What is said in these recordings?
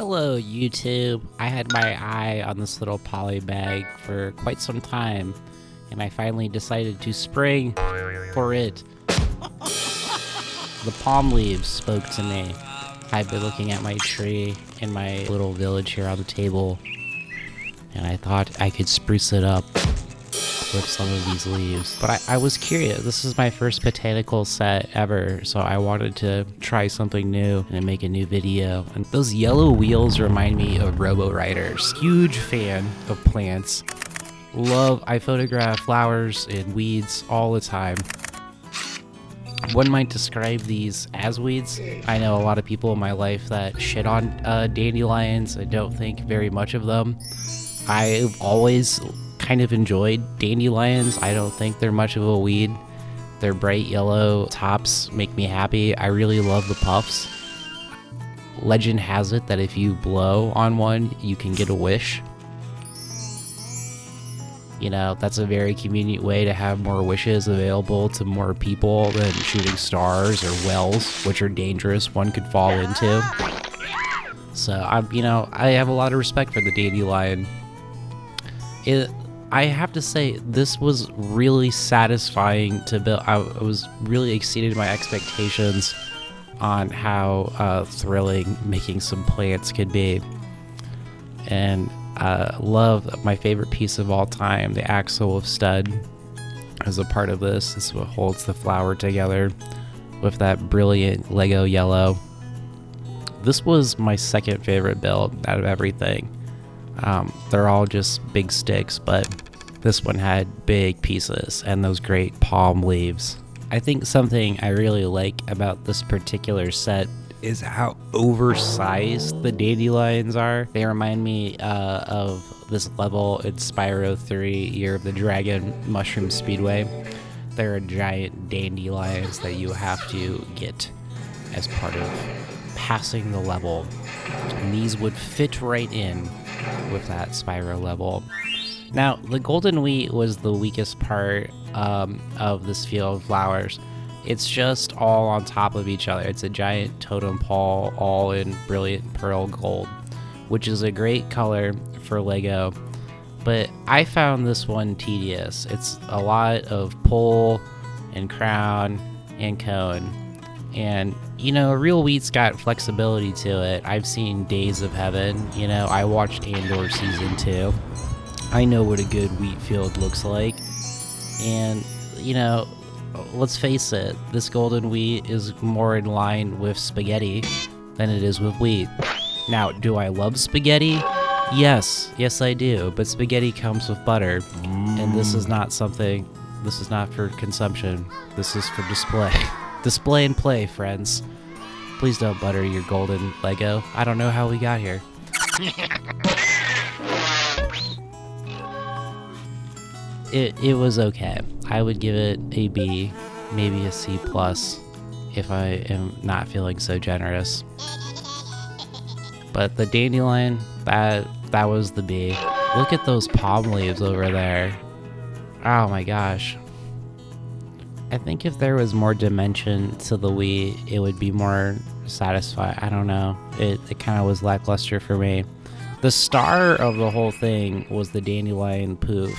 Hello, YouTube. I had my eye on this little polybag for quite some time, and I finally decided to spring for it. The palm leaves spoke to me. I've been looking at my tree in my little village here on the table, and I thought I could spruce it up with some of these leaves. But I was curious. This is my first botanical set ever, so I wanted to try something new and make a new video. And those yellow wheels remind me of robo-riders. Huge fan of plants. I photograph flowers and weeds all the time. One might describe these as weeds. I know a lot of people in my life that shit on dandelions. I don't think very much of them. I've always kind of enjoyed dandelions. I don't think they're much of a weed. Their bright yellow tops make me happy. I really love the puffs. Legend has it that if you blow on one, you can get a wish. You know, that's a very convenient way to have more wishes available to more people than shooting stars or wells, which are dangerous, one could fall into. So I have a lot of respect for the dandelion. I have to say, this was really satisfying to build. I was really exceeded my expectations on how thrilling making some plants could be. And love my favorite piece of all time, the axle of stud, as a part of this. This is what holds the flower together with that brilliant Lego yellow. This was my second favorite build out of everything. They're all just big sticks, but this one had big pieces and those great palm leaves. I think something I really like about this particular set is how oversized the dandelions are. They remind me of this level in Spyro 3 Year of the Dragon Mushroom Speedway. They're giant dandelions that you have to get as part of passing the level. And these would fit right in with that Spyro level. Now, the golden wheat was the weakest part of this field of flowers. It's just all on top of each other. It's a giant totem pole, all in brilliant pearl gold, which is a great color for Lego. But I found this one tedious. It's a lot of pole and crown and cone. And, real wheat's got flexibility to it. I've seen Days of Heaven. I watched Andor Season 2. I know what a good wheat field looks like. And, let's face it, this golden wheat is more in line with spaghetti than it is with wheat. Now, do I love spaghetti? Yes I do, but spaghetti comes with butter, and this is not for consumption. This is for display. Display and play, friends. Please don't butter your golden Lego. I don't know how we got here. It was okay. I would give it a B, maybe a C+, if I am not feeling so generous. But the dandelion, that was the B. Look at those palm leaves over there. Oh my gosh. I think if there was more dimension to the wheat, it would be more satisfying. I don't know. It kind of was lackluster for me. The star of the whole thing was the dandelion poof.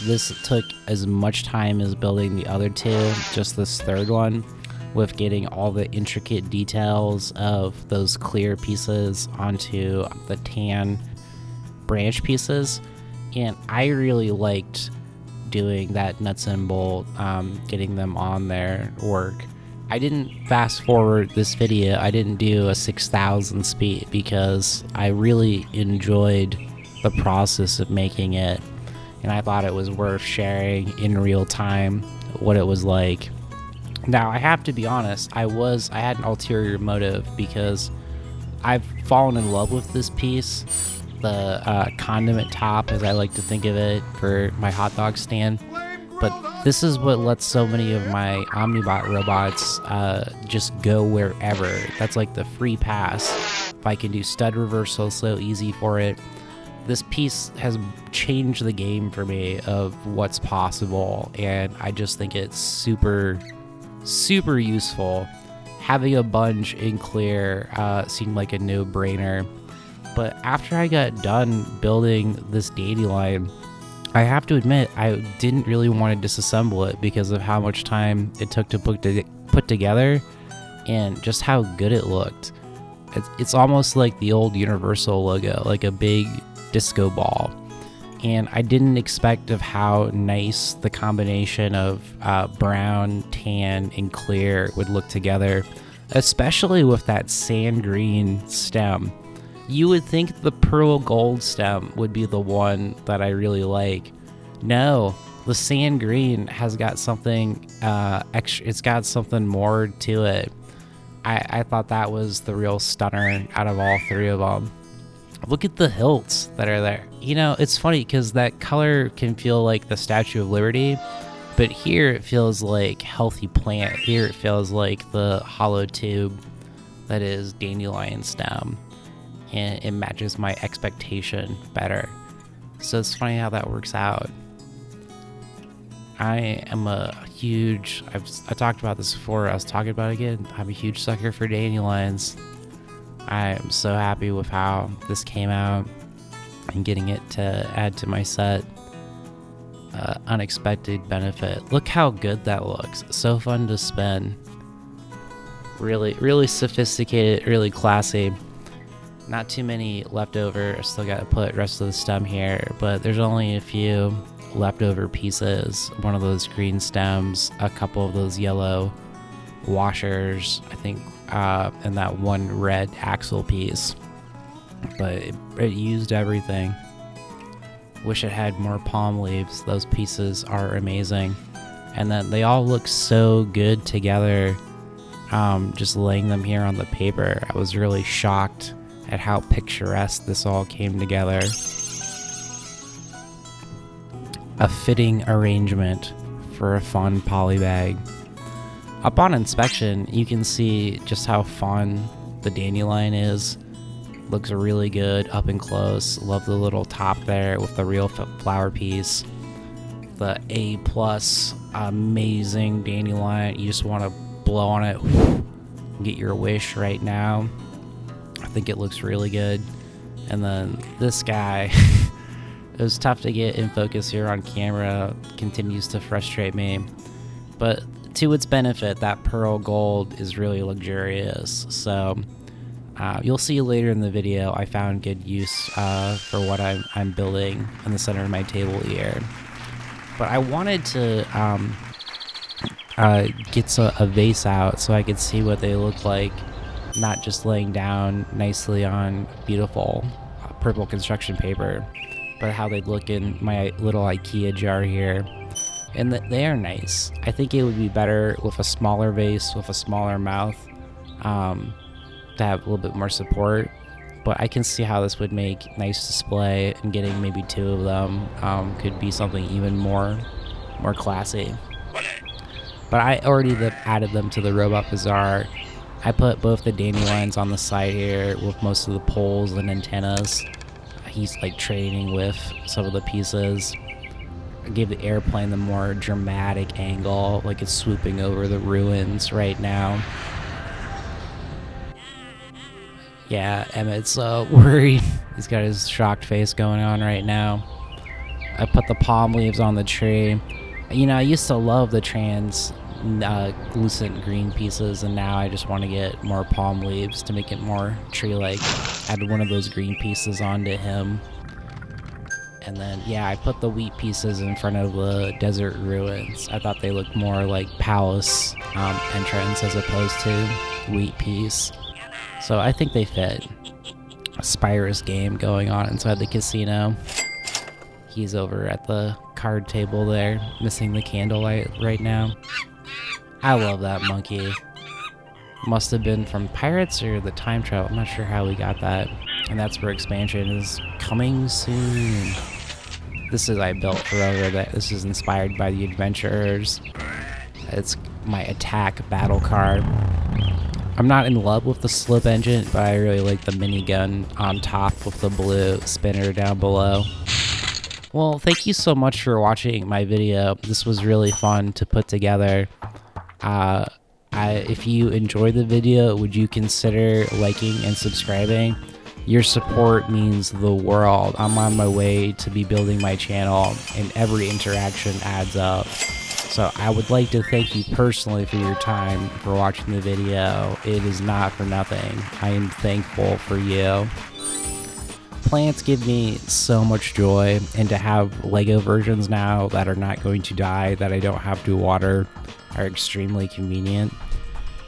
This took as much time as building the other two, just this third one, with getting all the intricate details of those clear pieces onto the tan branch pieces. And I really liked doing that nuts and bolt, getting them on their work. I didn't fast forward this video. I didn't do a 6,000 speed because I really enjoyed the process of making it, and I thought it was worth sharing in real time what it was like. Now, I have to be honest, I had an ulterior motive because I've fallen in love with this piece, the condiment top, as I like to think of it, for my hot dog stand. But this is what lets so many of my Omnibot robots just go wherever. That's like the free pass. If I can do stud reversal so easy for it. This piece has changed the game for me of what's possible, and I just think it's super, super useful. Having a bunch in clear seemed like a no-brainer. But after I got done building this dandelion, I have to admit I didn't really want to disassemble it because of how much time it took to put together and just how good it looked. It's almost like the old Universal logo, like a big disco ball. And I didn't expect of how nice the combination of brown, tan, and clear would look together, especially with that sand green stem. You would think the pearl gold stem would be the one that I really like. No, the sand green has got something extra. It's got something more to it. I thought that was the real stunner out of all three of them. Look at the hilts that are there. You know, it's funny because that color can feel like the Statue of Liberty, but here it feels like healthy plant. Here it feels like the hollow tube that is dandelion stem. And it matches my expectation better. So it's funny how that works out. I am a huge, I talked about this before, I was talking about it again. I'm a huge sucker for dandelions. I am so happy with how this came out and getting it to add to my set. Unexpected benefit. Look how good that looks. So fun to spin. Really, really sophisticated, really classy. Not too many leftover. I still got to put rest of the stem here, but there's only a few leftover pieces. One of those green stems, a couple of those yellow washers, I think, and that one red axle piece. But it used everything. Wish it had more palm leaves. Those pieces are amazing. And then they all look so good together. Just laying them here on the paper, I was really shocked at how picturesque this all came together. A fitting arrangement for a fun polybag. Upon inspection, you can see just how fun the dandelion is. Looks really good up and close. Love the little top there with the real flower piece. The A+, amazing dandelion. You just want to blow on it, get your wish right now. I think it looks really good. And then this guy, it was tough to get in focus here on camera, continues to frustrate me. But to its benefit, that pearl gold is really luxurious. So you'll see later in the video, I found good use for what I'm building in the center of my table here. But I wanted to get a vase out so I could see what they look like, not just laying down nicely on beautiful purple construction paper, but how they'd look in my little IKEA jar here. And they are nice. I think it would be better with a smaller vase with a smaller mouth to have a little bit more support. But I can see how this would make nice display, and getting maybe two of them could be something even more classy. But I already added them to the Robot Bazaar. I put both the dandelions on the side here with most of the poles and antennas. He's like trading with some of the pieces. I gave the airplane the more dramatic angle, like it's swooping over the ruins right now. Yeah, Emmett's worried. He's got his shocked face going on right now. I put the palm leaves on the tree. You know, I used to love the translucent green pieces, and now I just want to get more palm leaves to make it more tree-like. Add one of those green pieces onto him. And then, yeah, I put the wheat pieces in front of the desert ruins. I thought they looked more like palace entrance as opposed to wheat piece. So I think they fit. A Spyrus game going on inside the casino. He's over at the card table there, missing the candlelight right now. I love that monkey. Must have been from Pirates or the Time Travel. I'm not sure how we got that. And that's where expansion is coming soon. This is I built forever. This is inspired by the Adventurers. It's my attack battle card. I'm not in love with the slip engine, but I really like the minigun on top with the blue spinner down below. Well, thank you so much for watching my video. This was really fun to put together. If you enjoyed the video, would you consider liking and subscribing? Your support means the world. I'm on my way to be building my channel, and every interaction adds up. So I would like to thank you personally for your time, for watching the video. It is not for nothing. I am thankful for you. Plants give me so much joy, and to have Lego versions now that are not going to die, that I don't have to water, are extremely convenient.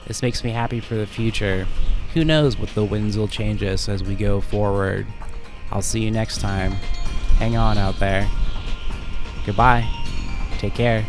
This makes me happy for the future. Who knows what the winds will change us as we go forward. I'll see you next time. Hang on out there. Goodbye. Take care.